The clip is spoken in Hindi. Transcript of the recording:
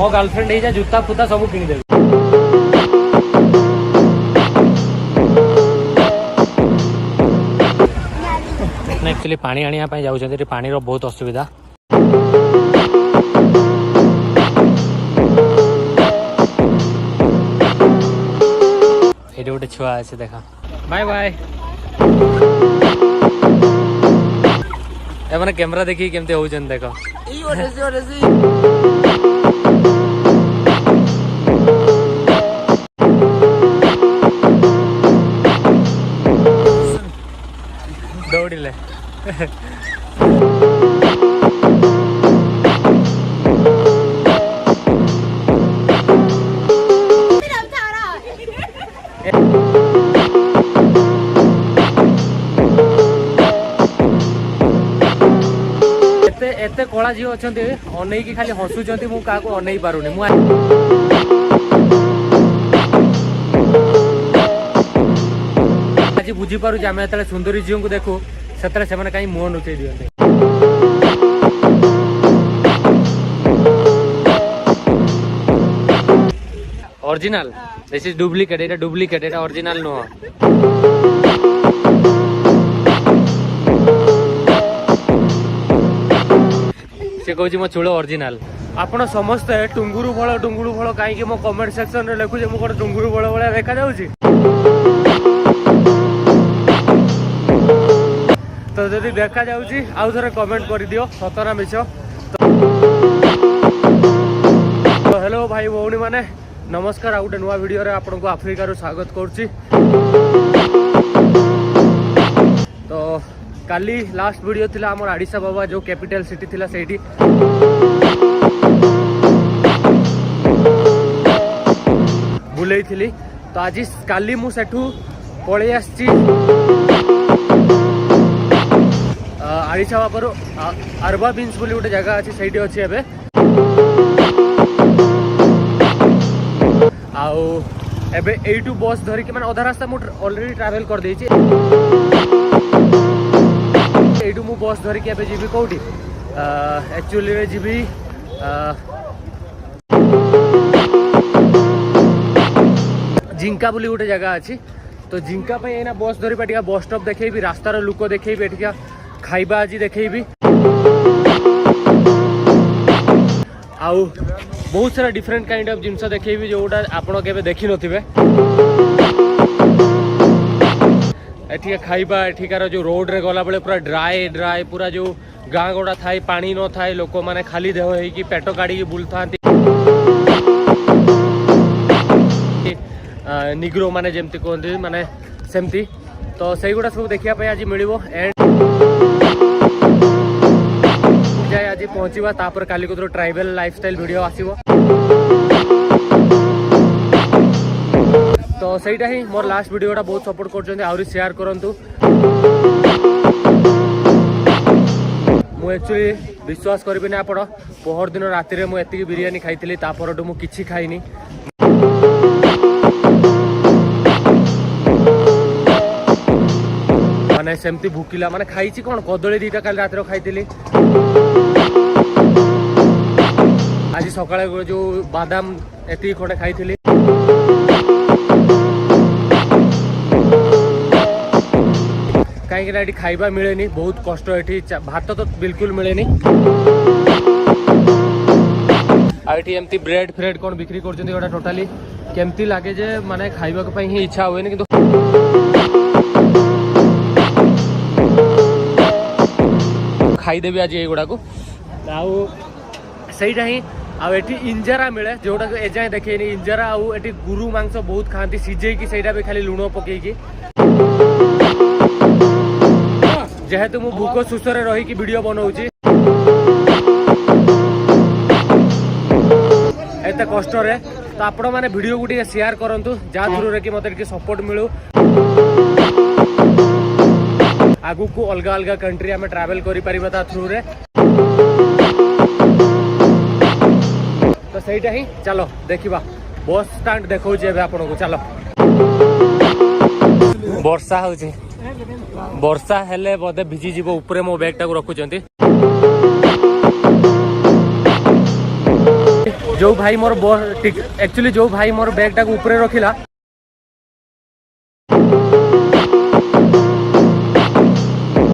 मो गर्लफ्रेंड ही जा जूता फुता सब किनिदेबी। एक्चुअली पानी आनिया जाऊँ पानी बहुत असुविधा। ये गोटे छुआ अच्छे देखा। Bye bye. मैंने कैमरा देखी केमती हो देख दौड़े एते कला झील अच्छा अनईकी खाली हसुंट मुझे क्या अनई पारुनी आज बुझीपार आम जो सुंदरी झील को देखू से कहीं मुह लुचई दिखते। Original this is duplicate. Etah duplicate Etah original नुह। से कहूँ मो चूल ओरिजिनल। आपण समस्ते टुंगुरु फल कहीं मो कमेंट सेक्शन रे लिखुचे मो गोटे टुंगुरु फल भाया देखा जाउची। तो जदि देखा जाउची आउ थरे कमेंट कर दियो सतना मिछ। तो हेलो भाई भौणी माने नमस्कार। आ गोटे नुआ वीडियो रे आपन को आफ्रिकार स्वागत करुच्ची। तो काली लास्ट वीडियो थिला हमर आडिसा बाबा जो कैपिटल सिटी थिला सेठी बुलेई थिली। तो आज काली मु सेठू पळै आछि आडिसा बाबार अरबा बीन्स बोली गोटे जगह अच्छी सही अच्छी एबे आउ एबे एटू बस धरिकी माने अधा रास्ता मुझे ऑलरेडी ट्रैवल कर देछि। एटू मु बस धरिकी एबे जीवी कोठी एक्चुअली रे जीवी जिंका बोली गोटे जगह अच्छी। तो जिंका पे एना बस धरी टिका बस स्टॉप देखेबी रास्तार लुक देखेबी एटिका खाइबा आज देखेबी आउ बहुत सारा डिफरेंट काइंड ऑफ जिनस देखेबी जोटा आपण केबे देखि नथिबे। एठिका खाइबा एठिकार जो रोड रे गला बेले पूरा ड्राई पूरा जो गाँ गोड़ा थाए पानी न थाए लोक माने खाली देह होई पेट काढ़ी बुलता निग्रो माने जेमती कहते माने सेमती। तो सही गुड़ा सब देखिया आज मिलिबो एंड जाए आज पहुँचवा तापर काली को ट्राइबल लाइफस्टाइल वीडियो आसीबो। तो सहीटा ही मोर लास्ट वीडियोटा बहुत सपोर्ट करछन्ते आउरी शेयर करंतु। मु एक्चुअली विश्वास करिबेनी आपण पहर दिन राति रे मु एतिकी बिरयानी खाइतिली तापरटु मु किछि खाइनी। माने सेमती भूकिला माने खाइछि कोन कदली दीटा काल रात रो खाइतिली। आज सकाळे जो बादाम एति खडे खाइतिली। कहीं खाइबा मिलेनी बहुत कष्ट एठी भात तो बिल्कुल मिलेनी। आठी एमती ब्रेड फ्रेड कौन बिक्री करछन्ती गोटा टोटाली केमती लागे जे माने खाइबा को पई ही इच्छा होएनी किंतु खाईदेवी आज ये गुड़ा को आउ सहीटा ही आउ एठी इंजरा मिले जोटा एजाए देखेनी इंजरा आउ एठी गुरु मांस बहुत खाती सीझे कि सहीटा भी खाली लुण पकईकी जेहेतु मु भूख सुस्तर रही कि वीडियो बनाऊची एते कष्ट रे। तो आपण माने वीडियो को टिके शेयर करंतु जा थ्रू रे कि मते टिके सपोर्ट मिलू आगु को अलग अलग कंट्री आम ट्रैवल करि परिबा ता थ्रू रे। तो सहीटा ही चलो देखिबा बस स्टैंड देखौ जे आपन को चलो। वर्षा होउची वर्षा हेले बोधे भिजी जीवो ऊपर मो बैग टाको रखुचंती जो भाई मोर एक्चुअली जो भाई मोर बैगटा ऊपर रखिला